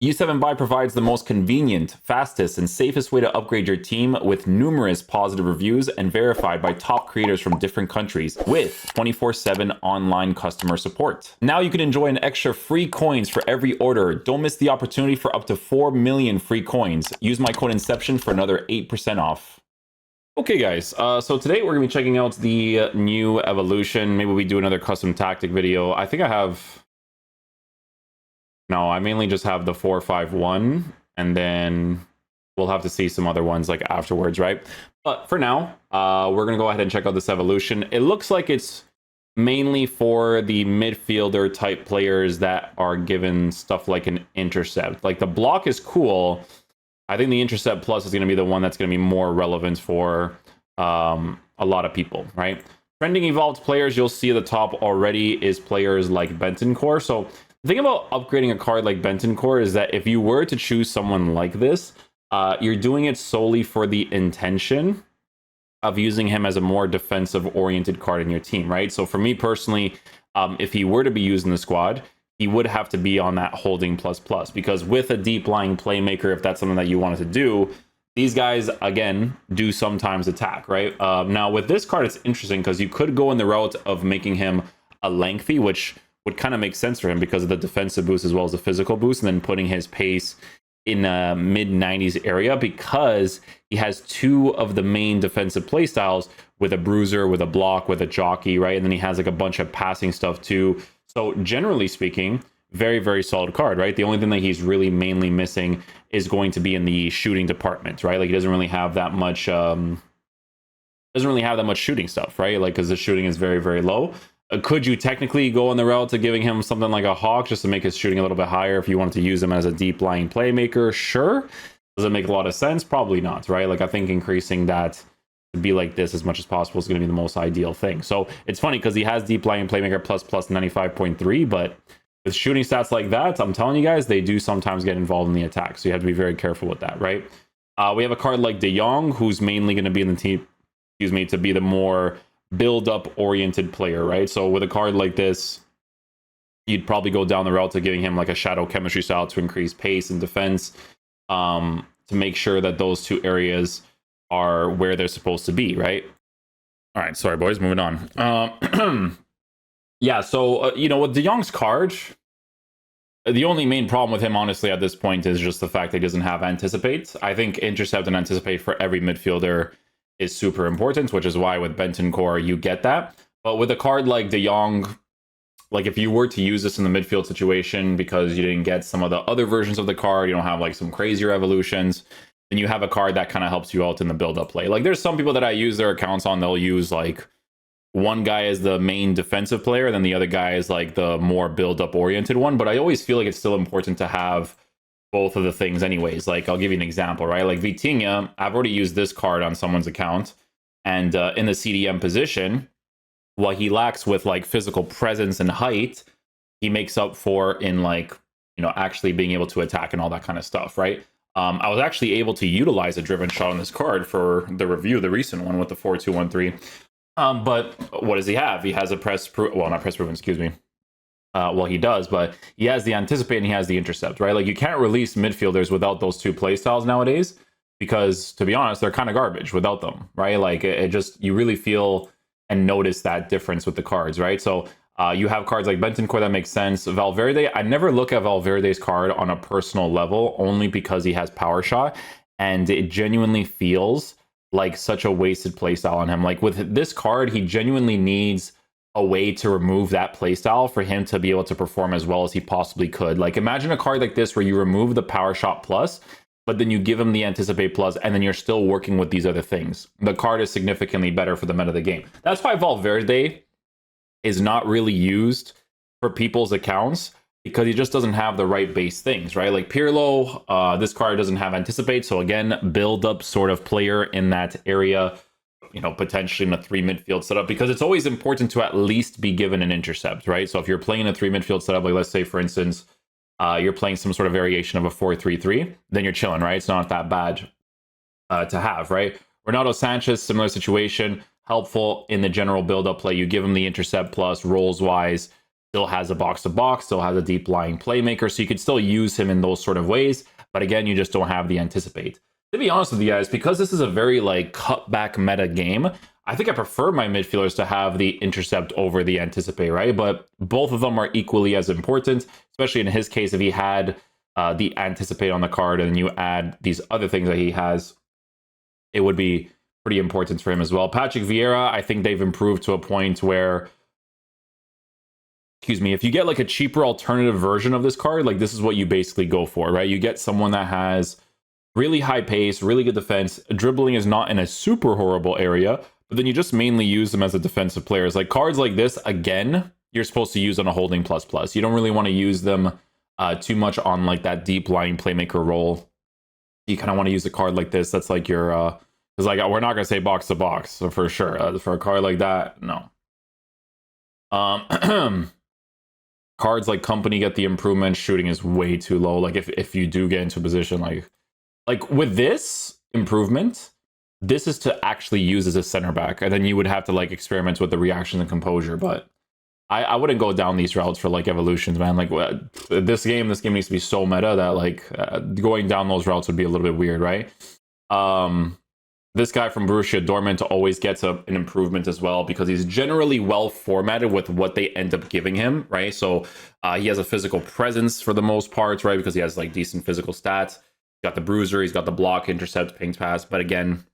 U7 Buy provides the most convenient, fastest, and safest way to upgrade your team with numerous positive reviews and verified by top creators from different countries with 24/7 online customer support. Now you can enjoy an extra free coins for every order. Don't miss the opportunity for up to 4 million free coins. Use my code Inception for another 8% off. Okay guys, so today we're going to be checking out the new evolution. Maybe we do another custom tactic video. I think I have... No, I mainly just have the 4-5-1, and then we'll have to see some other ones like afterwards, right? But for now, we're going to go ahead and check out this evolution. It looks like it's mainly for the midfielder type players that are given stuff like an intercept. Like the block is cool. I think the intercept plus is going to be the one that's going to be more relevant for a lot of people, right? Trending evolved players, you'll see at the top already is players like Bentancur. So the thing about upgrading a card like Bentancur is that if you were to choose someone like this, you're doing it solely for the intention of using him as a more defensive-oriented card in your team, right? So for me personally, if he were to be used in the squad, he would have to be on that holding plus, because with a deep-lying playmaker, if that's something that you wanted to do, these guys, again, do sometimes attack, right? Now, with this card, it's interesting because you could go in the route of making him a lengthy, which would kind of make sense for him because of the defensive boost as well as the physical boost, and then putting his pace in a mid-90s area because he has two of the main defensive playstyles with a bruiser, with a block, with a jockey, right? And then he has like a bunch of passing stuff too. So generally speaking, very, very solid card, right? The only thing that he's really mainly missing is going to be in the shooting department, right? Like he doesn't really have that much shooting stuff, right? Like because the shooting is very, very low. Could you technically go on the route to giving him something like a Hawk just to make his shooting a little bit higher if you wanted to use him as a deep lying playmaker? Sure. Does it make a lot of sense? Probably not, right? Like I think increasing that to be like this as much as possible is going to be the most ideal thing. So it's funny because he has deep lying playmaker plus 95.3, but with shooting stats like that, I'm telling you guys, they do sometimes get involved in the attack. So you have to be very careful with that, right? We have a card like De Jong, who's mainly going to be in the team, to be the more build-up oriented player, right? So with a card like this, you'd probably go down the route to giving him like a shadow chemistry style to increase pace and defense, to make sure that those two areas are where they're supposed to be, right? All right, sorry boys, moving on. Yeah, so you know, with De Jong's card, the only main problem with him honestly at this point is just the fact that he doesn't have anticipate. I think intercept and anticipate for every midfielder is super important, which is why with Bentancur you get that. But with a card like De Jong, like if you were to use this in the midfield situation because you didn't get some of the other versions of the card, you don't have like some crazier evolutions, then you have a card that kind of helps you out in the build-up play. Like there's some people that I use their accounts on, they'll use like one guy is the main defensive player, and then the other guy is like the more build-up oriented one. But I always feel like it's still important to have both of the things anyways. Like I'll give you an example, right? Like Vitinha, I've already used this card on someone's account, and in the CDM position, what he lacks with like physical presence and height, he makes up for in like, you know, actually being able to attack and all that kind of stuff, right? I was actually able to utilize a driven shot on this card for the review, the recent one with the 4-2-1-3. But what does he have? He has a not press proven, excuse me. Well, he does, but he has the anticipate and he has the intercept, right? Like you can't release midfielders without those two playstyles nowadays, because to be honest, they're kind of garbage without them, right? Like it just, you really feel and notice that difference with the cards, right? So you have cards like Bentancur that makes sense. Valverde, I never look at Valverde's card on a personal level only because he has power shot, and it genuinely feels like such a wasted playstyle on him. Like with this card, he genuinely needs a way to remove that playstyle for him to be able to perform as well as he possibly could. Like imagine a card like this where you remove the power shot plus, but then you give him the anticipate plus, and then you're still working with these other things. The card is significantly better for the meta of the game. That's why Valverde is not really used for people's accounts, because he just doesn't have the right base things, right? Like Pirlo, this card doesn't have anticipate. So again, build up sort of player in that area, you know, potentially in a 3 midfield setup, because it's always important to at least be given an intercept, right? So if you're playing a 3 midfield setup, like let's say for instance, you're playing some sort of variation of a 4-3-3, then you're chilling, right? It's not that bad to have, right? Ronaldo Sanches, similar situation, helpful in the general build-up play. You give him the intercept plus rolls-wise. still has a box-to-box, still has a deep lying playmaker, so you could still use him in those sort of ways. But again, you just don't have the anticipate. To be honest with you guys, because this is a very like cutback meta game, I think I prefer my midfielders to have the intercept over the anticipate, right? But both of them are equally as important, especially in his case, if he had the anticipate on the card and then you add these other things that he has, it would be pretty important for him as well. Patrick Vieira, I think they've improved to a point where, excuse me, if you get like a cheaper alternative version of this card, like this is what you basically go for, right? You get someone that has really high pace, really good defense. Dribbling is not in a super horrible area, but then you just mainly use them as a defensive players. Like cards like this, again, you're supposed to use on a holding plus plus. You don't really want to use them too much on like that deep lying playmaker role. You kind of want to use a card like this. That's like your, because like we're not gonna say box to box, so for sure. For a card like that, no. Cards like Kompany get the improvement. Shooting is way too low. Like if you do get into a position like with this improvement, this is to actually use as a center back, and then you would have to like experiment with the reaction and composure. But I wouldn't go down these routes for like evolutions, man. Like this game needs to be so meta that like going down those routes would be a little bit weird, right? This guy from Borussia Dortmund always gets an improvement as well because he's generally well formatted with what they end up giving him, right? So he has a physical presence for the most part, right? Because he has like decent physical stats. He's got the bruiser, he's got the block, intercept, ping pass. But again,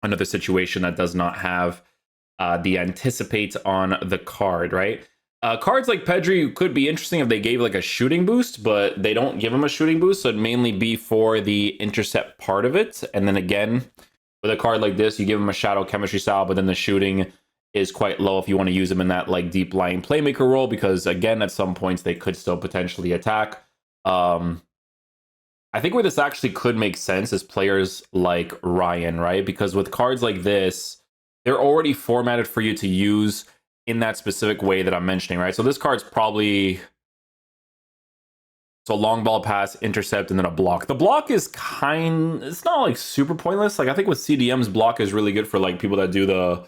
another situation that does not have the anticipate on the card, right? Cards like Pedri could be interesting if they gave like a shooting boost, but they don't give him a shooting boost. So it'd mainly be for the intercept part of it. And then again, with a card like this, you give him a shadow chemistry style, but then the shooting is quite low if you want to use him in that like deep lying playmaker role, because again, at some points they could still potentially attack. I think where this actually could make sense is players like Ryan, right? Because with cards like this, they're already formatted for you to use in that specific way that I'm mentioning, right? So this card's probably... So long ball pass, intercept, and then a block. The block is it's not like super pointless. Like I think with CDM's block is really good for like people that do the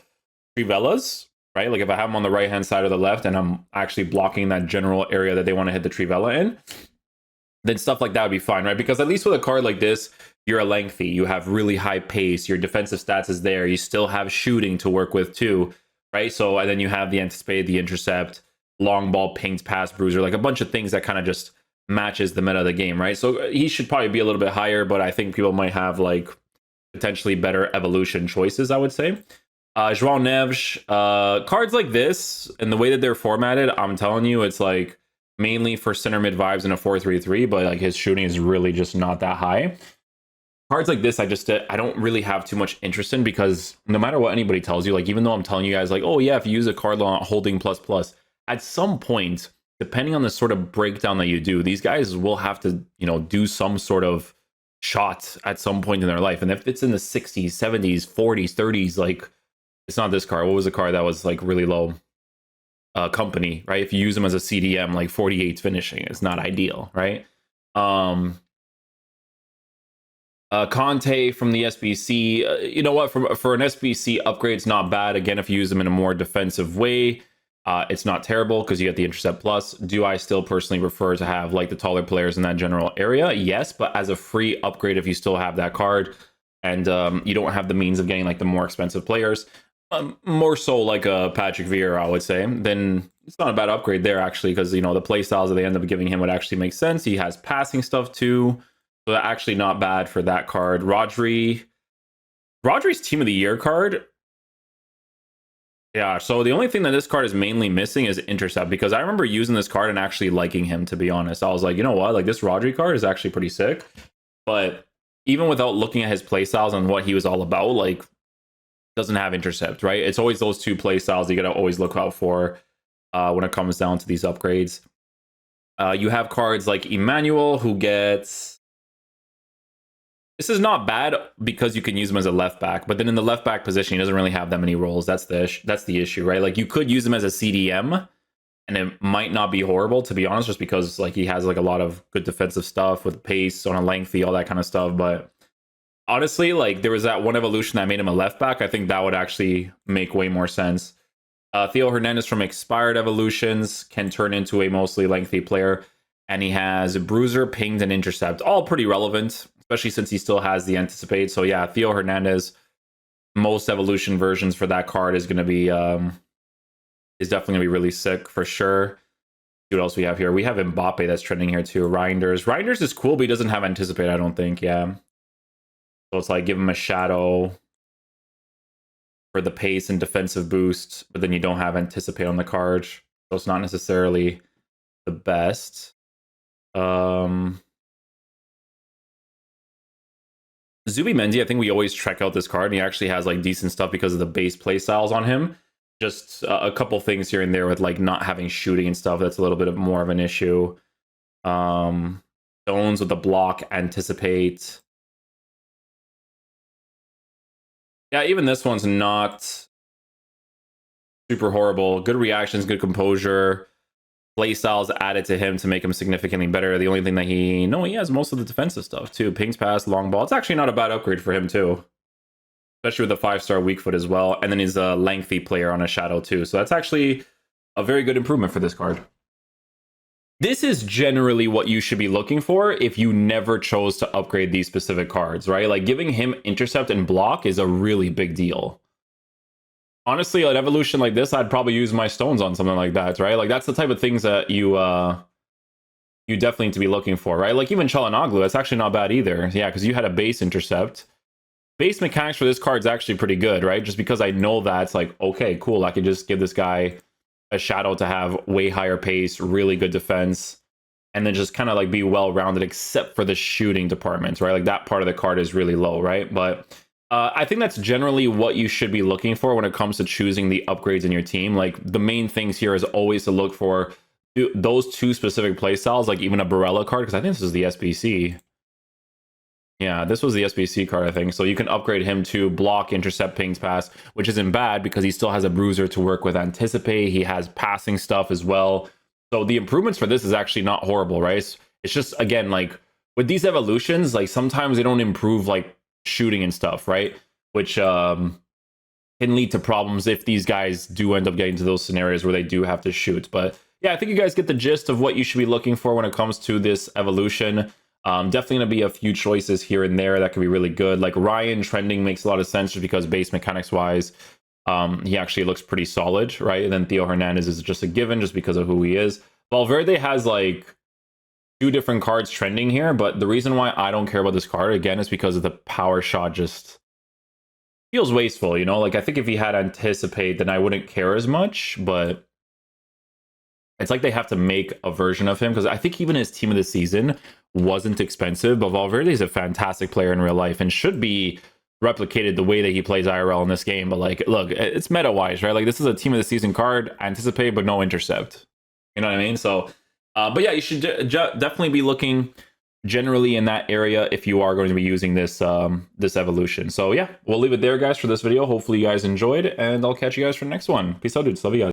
trivelas, right? Like if I have them on the right hand side or the left and I'm actually blocking that general area that they want to hit the trivela in, then stuff like that would be fine, right? Because at least with a card like this, you're a lengthy, you have really high pace, your defensive stats is there, you still have shooting to work with too, right? So and then you have the anticipate, the intercept, long ball, pinged pass, bruiser, like a bunch of things that kind of just matches the meta of the game, right? So he should probably be a little bit higher, but I think people might have like potentially better evolution choices, I would say. Jong and Neves, cards like this and the way that they're formatted, I'm telling you, it's like mainly for center mid vibes in a 4-3-3, but like his shooting is really just not that high. Cards like this, I don't really have too much interest in, because no matter what anybody tells you, like even though I'm telling you guys like, oh yeah, if you use a card holding plus plus, at some point, depending on the sort of breakdown that you do, these guys will have to, you know, do some sort of shot at some point in their life. And if it's in the 60s, 70s, 40s, 30s, like it's not this card. What was the card that was like really low? Kompany, right? If you use them as a CDM, like 48 finishing, it's not ideal, right? Conte from the SBC, you know what? For an SBC upgrade, it's not bad. Again, if you use them in a more defensive way, it's not terrible because you get the intercept plus. Do I still personally prefer to have like the taller players in that general area? Yes, but as a free upgrade, if you still have that card and you don't have the means of getting like the more expensive players, more so like a Patrick Vieira, I would say, then it's not a bad upgrade there actually, because you know the play styles that they end up giving him would actually make sense. He has passing stuff too, so actually not bad for that card. Rodri's Team of the Year card. Yeah, so the only thing that this card is mainly missing is intercept, because I remember using this card and actually liking him, to be honest. I was like, you know what, like this Rodri card is actually pretty sick. But even without looking at his playstyles and what he was all about, like doesn't have intercept, right? It's always those two playstyles you gotta always look out for when it comes down to these upgrades. You have cards like Emmanuel, who gets... This is not bad because you can use him as a left back, but then in the left back position, he doesn't really have that many roles. That's the issue, right? Like you could use him as a CDM, and it might not be horrible, to be honest, just because like he has like a lot of good defensive stuff with pace on a lengthy, all that kind of stuff. But honestly, like there was that one evolution that made him a left back. I think that would actually make way more sense. Theo Hernandez from expired evolutions can turn into a mostly lengthy player. And he has Bruiser, Pinged, and Intercept. All pretty relevant, especially since he still has the Anticipate. So yeah, Theo Hernandez, most evolution versions for that card is going to be, is definitely going to be really sick for sure. See what else we have here. We have Mbappe that's trending here too. Reinders is cool, but he doesn't have Anticipate, I don't think. Yeah. So it's like give him a Shadow for the pace and defensive boost, but then you don't have Anticipate on the card. So it's not necessarily the best. Zubimendi, I think we always check out this card, and he actually has like decent stuff because of the base play styles on him. Just a couple things here and there with like not having shooting and stuff. That's a little bit of more of an issue. Stones with the block, Anticipate. Yeah, even this one's not super horrible. Good reactions, good composure. Play styles added to him to make him significantly better. The only thing that he has most of the defensive stuff too. Pings pass, long ball. It's actually not a bad upgrade for him too. Especially with the 5-star weak foot as well. And then he's a lengthy player on a Shadow too. So that's actually a very good improvement for this card. This is generally what you should be looking for if you never chose to upgrade these specific cards, right? Like giving him Intercept and Block is a really big deal. Honestly, an evolution like this, I'd probably use my stones on something like that, right? Like that's the type of things that you definitely need to be looking for, right? Like even Calhanoglu, that's actually not bad either. Yeah, because you had a base Intercept. Base mechanics for this card is actually pretty good, right? Just because I know that it's like, okay, cool, I can just give this guy a Shadow to have way higher pace, really good defense, and then just kind of like be well-rounded except for the shooting department, right? Like that part of the card is really low, right? But I think that's generally what you should be looking for when it comes to choosing the upgrades in your team. Like the main things here is always to look for those two specific playstyles, like even a Barella card, because I think this is the SBC. Yeah, this was the SBC card, I think. So you can upgrade him to Block, Intercept, Pings, Pass, which isn't bad because he still has a Bruiser to work with Anticipate. He has passing stuff as well. So the improvements for this is actually not horrible, right? It's just, again, like with these evolutions, like sometimes they don't improve like shooting and stuff, right? Which can lead to problems if these guys do end up getting to those scenarios where they do have to shoot. But yeah, I think you guys get the gist of what you should be looking for when it comes to this evolution. Definitely going to be a few choices here and there that could be really good. Like Ryan trending makes a lot of sense just because base mechanics wise, he actually looks pretty solid, right? And then Theo Hernandez is just a given just because of who he is. Valverde has like 2 different cards trending here, but the reason why I don't care about this card, again, is because of the power shot just feels wasteful, you know? Like, I think if he had Anticipate, then I wouldn't care as much, but it's like they have to make a version of him, because I think even his team of the season wasn't expensive, but Valverde is a fantastic player in real life and should be replicated the way that he plays IRL in this game. But like, look, it's meta-wise, right? Like, this is a team of the season card, Anticipate, but no Intercept. You know what I mean? So, but yeah, you should definitely be looking generally in that area if you are going to be using this this evolution. So yeah, we'll leave it there, guys, for this video. Hopefully you guys enjoyed, and I'll catch you guys for the next one. Peace out, dudes. Love you guys.